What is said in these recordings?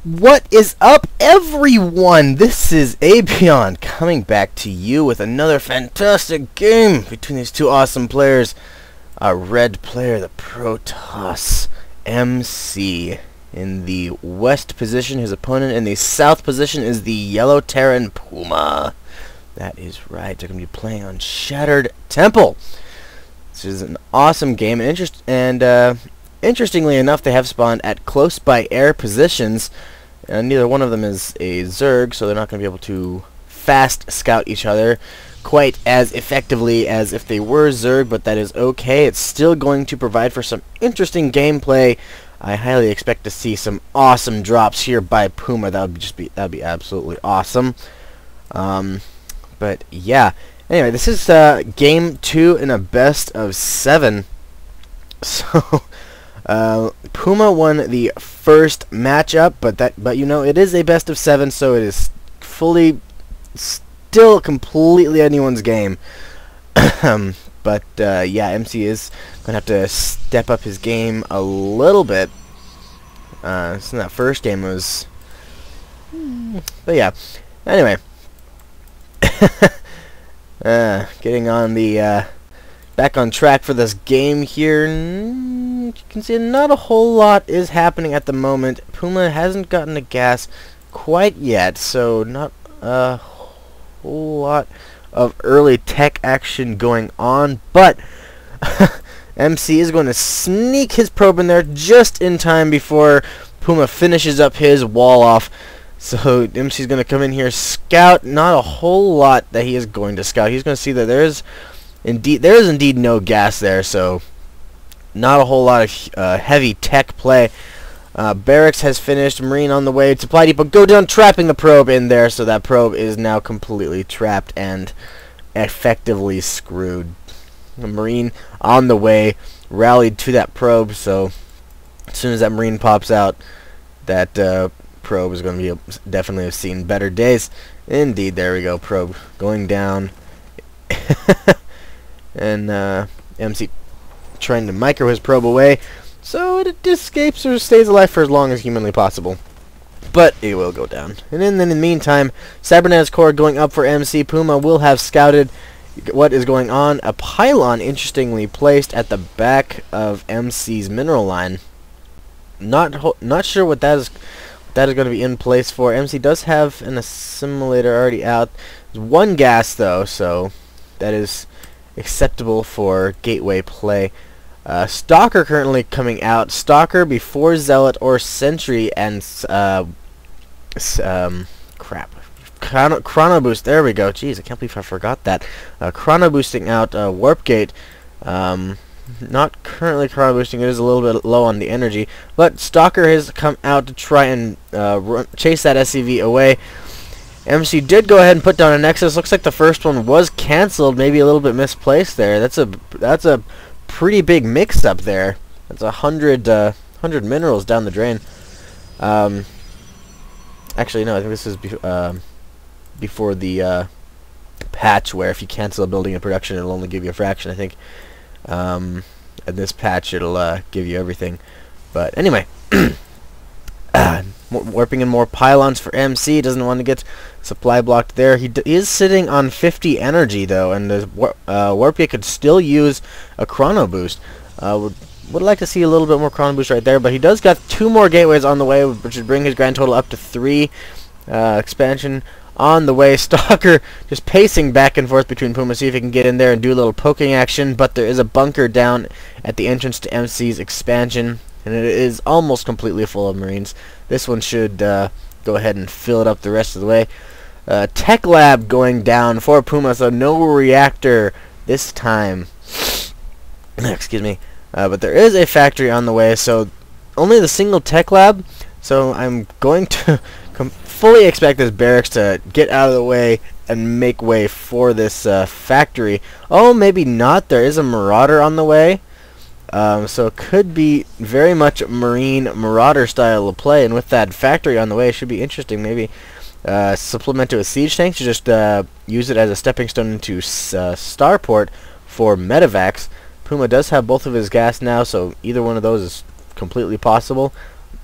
What is up, everyone? This is Abion coming back to you with another fantastic game between these two awesome players. Our red player, the Protoss MC, in the west position. His opponent in the south position is the yellow Terran PuMa. That is right. They're going to be playing on Shattered Temple. This is an awesome game, and interestingly enough, they have spawned at close by air positions. Neither one of them is a Zerg, so they're not going to be able to fast scout each other quite as effectively as if they were Zerg, but that is okay. It's still going to provide for some interesting gameplay. I highly expect to see some awesome drops here by PuMa. That'd be absolutely awesome. But yeah. Anyway, this is game 2 in a best of 7. So PuMa won the first matchup, but you know, it is a best of 7, so it is still completely anyone's game. But yeah, MC is gonna have to step up his game a little bit. So that first game was, but yeah. Anyway, getting on the back on track for this game here. You can see not a whole lot is happening at the moment. PuMa hasn't gotten a gas quite yet, so not a whole lot of early tech action going on, but MC is going to sneak his probe in there just in time before PuMa finishes up his wall off. So MC is going to come in here, scout. Not a whole lot that he is going to scout. He's going to see that there is indeed no gas there, so not a whole lot of heavy tech play. Barracks has finished. Marine on the way. Supply depot go down, trapping the probe in there, so that probe is now completely trapped and effectively screwed. The Marine on the way, rallied to that probe, so as soon as that Marine pops out, that probe is going to be definitely have seen better days. Indeed, there we go. Probe going down. And MC trying to micro his probe away, so it escapes or stays alive for as long as humanly possible. But it will go down. And then in the meantime, Cybernetics Core going up for MC. PuMa will have scouted what is going on. A pylon interestingly placed at the back of MC's mineral line. Not sure what that is going to be in place for. MC does have an assimilator already out. There's one gas though, so that is acceptable for gateway play. Stalker currently coming out. Stalker before Zealot or Sentry, and Chrono Boost. There we go. Jeez, I can't believe I forgot that. Chrono boosting out Warp Gate. Not currently chrono boosting. It is a little bit low on the energy, but Stalker has come out to try and chase that SCV away. MC did go ahead and put down a Nexus. Looks like the first one was cancelled, maybe a little bit misplaced there. That's a pretty big mix-up there. That's 100 minerals down the drain. Actually, no, I think this is before the patch where if you cancel a building in production, it'll only give you a fraction, I think. In this patch, it'll give you everything. But anyway, warping in more pylons for MC. Doesn't want to get supply blocked there. He is sitting on 50 energy though, and the Warp Gate could still use a chrono boost. Would like to see a little bit more chrono boost right there, but he does got 2 more gateways on the way, which would bring his grand total up to 3. Expansion on the way. Stalker just pacing back and forth between PuMa, see if he can get in there and do a little poking action, but there is a bunker down at the entrance to MC's expansion, and it is almost completely full of Marines. This one should go ahead and fill it up the rest of the way. Tech Lab going down for PuMa, so no reactor this time. Excuse me. But there is a factory on the way, so only the single Tech Lab. So I'm going to fully expect this barracks to get out of the way and make way for this factory. Oh, maybe not. There is a Marauder on the way. So it could be very much Marine Marauder style of play, and with that factory on the way, it should be interesting. Maybe supplement to a siege tank to just use it as a stepping stone into Starport for medevacs. PuMa does have both of his gas now, so either one of those is completely possible.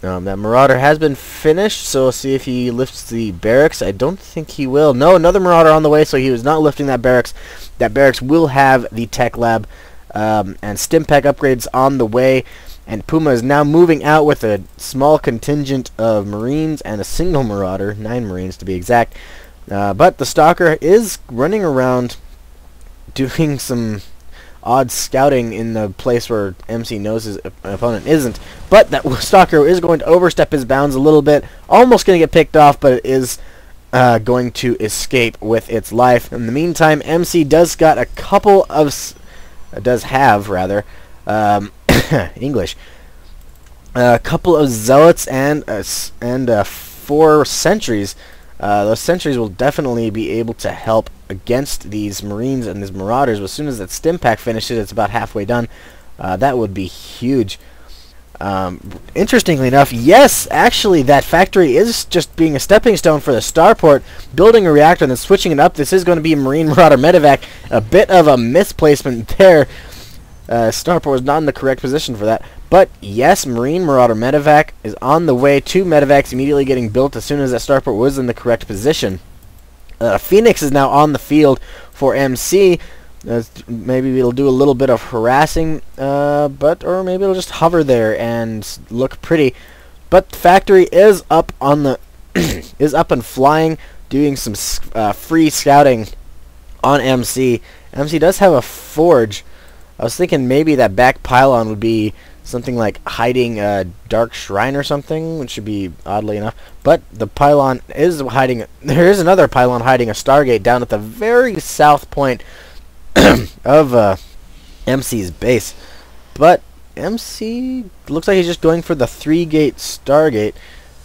That Marauder has been finished, so we'll see if he lifts the barracks. I don't think he will. No, another Marauder on the way, so he was not lifting that barracks. That barracks will have the tech lab and stim pack upgrades on the way. And PuMa is now moving out with a small contingent of Marines and a single Marauder, 9 Marines to be exact. But the Stalker is running around doing some odd scouting in the place where MC knows his opponent isn't. But that Stalker is going to overstep his bounds a little bit, almost going to get picked off, but it is going to escape with its life. In the meantime, MC does got a couple of... does have, rather... English. A couple of zealots and 4 sentries. Those sentries will definitely be able to help against these Marines and these Marauders. As soon as that stim pack finishes, it's about halfway done. That would be huge. Interestingly enough, yes, actually, that factory is just being a stepping stone for the starport, building a reactor and then switching it up. This is going to be a Marine Marauder medevac. A bit of a misplacement there. Starport was not in the correct position for that. But yes, Marine Marauder medevac is on the way. 2 medevacs immediately getting built as soon as that starport was in the correct position. Phoenix is now on the field for MC. Maybe it'll do a little bit of harassing, or maybe it'll just hover there and look pretty. But the factory is up on the is up and flying, doing some free scouting on MC. MC does have a forge. I was thinking maybe that back pylon would be something like hiding a dark shrine or something, which should be oddly enough. But the pylon is hiding... There is another pylon hiding a Stargate down at the very south point of MC's base. But MC looks like he's just going for the 3-gate Stargate.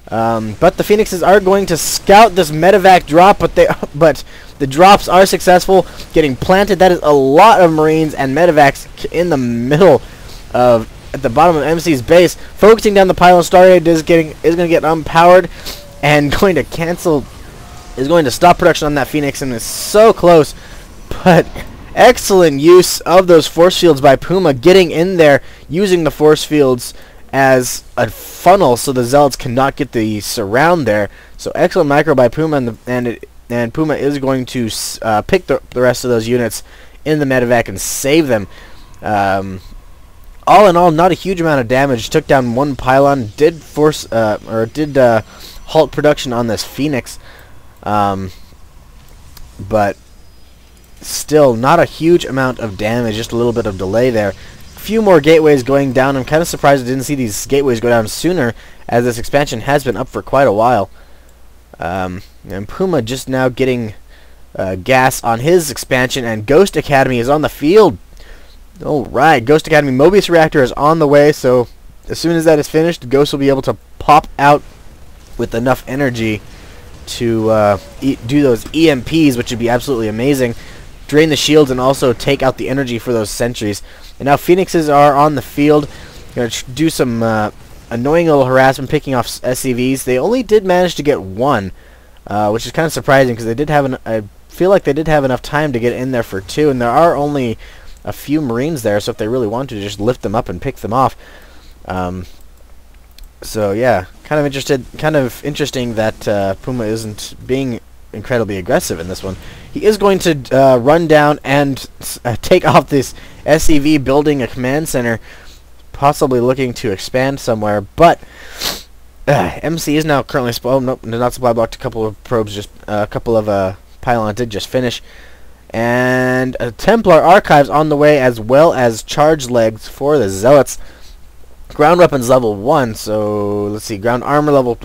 But the Phoenixes are going to scout this medevac drop, but the drops are successful, getting planted. That is a lot of Marines and medevacs in the middle of, at the bottom of MC's base. Focusing down the pylon, Stargate is going to get unpowered and going to cancel, is going to stop production on that Phoenix, and is so close. But excellent use of those force fields by PuMa, getting in there, using the force fields as a funnel so the Zealots cannot get the surround there. So excellent micro by PuMa, and PuMa is going to pick the rest of those units in the medevac and save them. All in all, not a huge amount of damage. Took down 1 pylon. Did force halt production on this Phoenix, but still not a huge amount of damage. Just a little bit of delay there. Few more gateways going down. I'm kind of surprised I didn't see these gateways go down sooner, as this expansion has been up for quite a while. And PuMa just now getting gas on his expansion, and Ghost Academy is on the field. Alright, Ghost Academy Mobius Reactor is on the way, so as soon as that is finished, Ghost will be able to pop out with enough energy to do those EMPs, which would be absolutely amazing. Drain the shields and also take out the energy for those sentries. And now Phoenixes are on the field. Going to do some annoying little harassment, picking off SCVs. They only did manage to get 1, which is kind of surprising because they did have I feel like they did have enough time to get in there for 2, and there are only a few Marines there, so if they really wanted to just lift them up and pick them off. So yeah, kind of interesting that PuMa isn't being incredibly aggressive in this one. He is going to run down and take off this SCV, building a command center, possibly looking to expand somewhere. But MC is now currently nope, not supply blocked. A couple of probes, just a couple of pylons did just finish, and Templar archives on the way, as well as charge legs for the Zealots. Ground weapons level 1, so let's see, ground armor level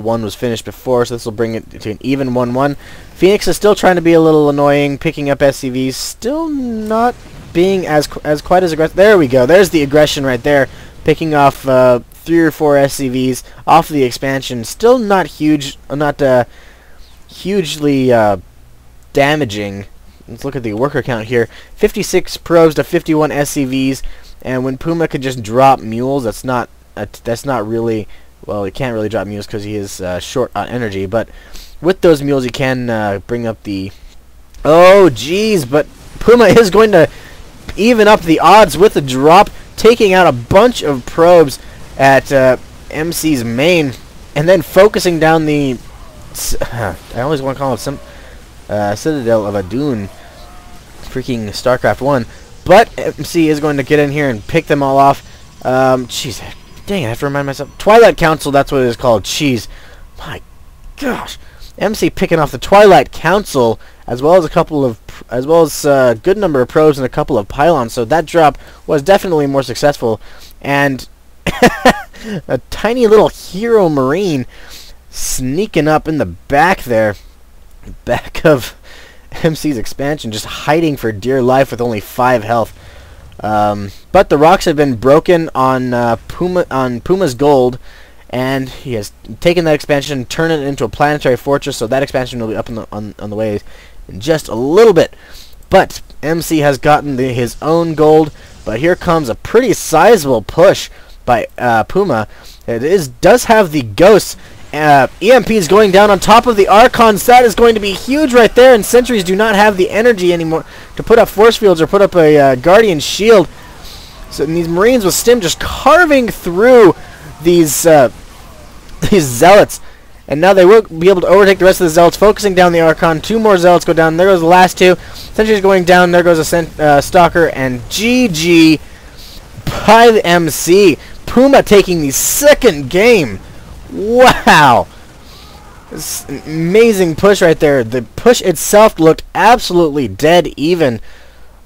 1 was finished before, so this will bring it to an even 1-1. Phoenix is still trying to be a little annoying, picking up SCVs, still not being as quite as aggressive. There we go, there's the aggression right there, picking off 3 or 4 SCVs off the expansion. Still not huge, not hugely damaging. Let's look at the worker count here. 56 probes to 51 SCVs. And when PuMa could just drop mules, that's not really, well, he can't really drop mules because he is short on energy. But with those mules, he can bring up the... Oh, jeez, but PuMa is going to even up the odds with the drop, taking out a bunch of probes at MC's main, and then focusing down the... I always want to call it some Citadel of Adun, freaking StarCraft 1. But MC is going to get in here and pick them all off. Jeez, dang it, I have to remind myself. Twilight Council, that's what it is called. Jeez, my gosh. MC picking off the Twilight Council, as well as a good number of probes and a couple of pylons. So that drop was definitely more successful. And a tiny little hero marine sneaking up in the back there, back of MC's expansion, just hiding for dear life with only 5 health. But the rocks have been broken on PuMa's gold, and he has taken that expansion and turned it into a planetary fortress. So that expansion will be up on the way in just a little bit. But MC has gotten his own gold. But here comes a pretty sizable push by PuMa. It does have the ghosts. EMPs going down on top of the Archons. That is going to be huge right there, and sentries do not have the energy anymore to put up force fields or put up a Guardian shield. So these Marines with Stim just carving through these Zealots, and now they will be able to overtake the rest of the Zealots, focusing down the Archon. 2 more Zealots go down. There goes the last 2. Sentries going down. There goes a Stalker, and GG by the MC. PuMa taking the second game. Wow. This is an amazing push right there. The push itself looked absolutely dead even,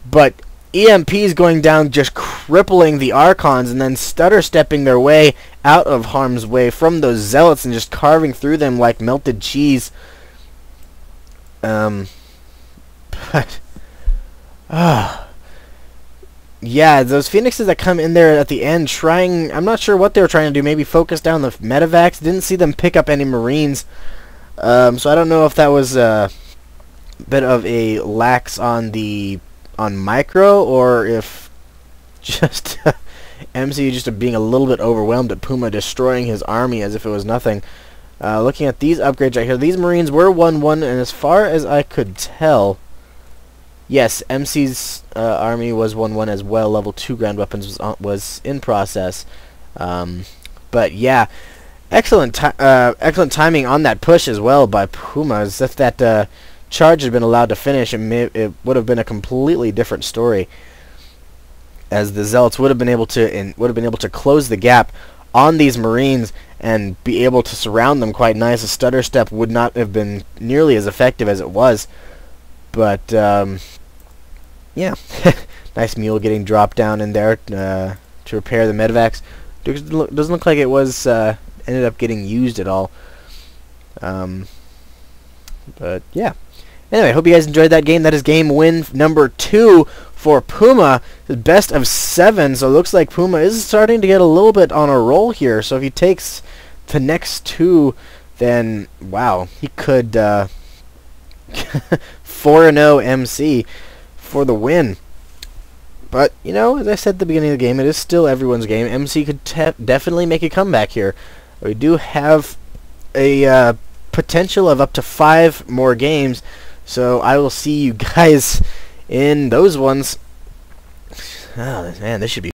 but EMPs going down, just crippling the Archons, and then stutter stepping their way out of harm's way from those Zealots and just carving through them like melted cheese. But yeah, those Phoenixes that come in there at the end trying, I'm not sure what they were trying to do, maybe focus down the medevacs. Didn't see them pick up any Marines. So I don't know if that was a bit of a lax on micro, or if just MC just being a little bit overwhelmed at PuMa destroying his army as if it was nothing. Looking at these upgrades right here, these Marines were 1-1, and as far as I could tell, yes, MC's army was 1-1 as well. Level 2 ground weapons was in process. But yeah, excellent timing on that push as well by PuMa. As if that charge had been allowed to finish, it would have been a completely different story, as the Zealots would have been able to close the gap on these Marines and be able to surround them quite nice. A stutter step would not have been nearly as effective as it was. But yeah, nice mule getting dropped down in there to repair the medevacs. Doesn't look like it was ended up getting used at all. But yeah. Anyway, hope you guys enjoyed that game. That is game win number 2 for PuMa. The best of 7. So it looks like PuMa is starting to get a little bit on a roll here. So if he takes the next 2, then wow, he could 4-0 MC for the win. But, you know, as I said at the beginning of the game, it is still everyone's game. MC could definitely make a comeback here. We do have a potential of up to 5 more games. So I will see you guys in those ones. Oh, man, this should be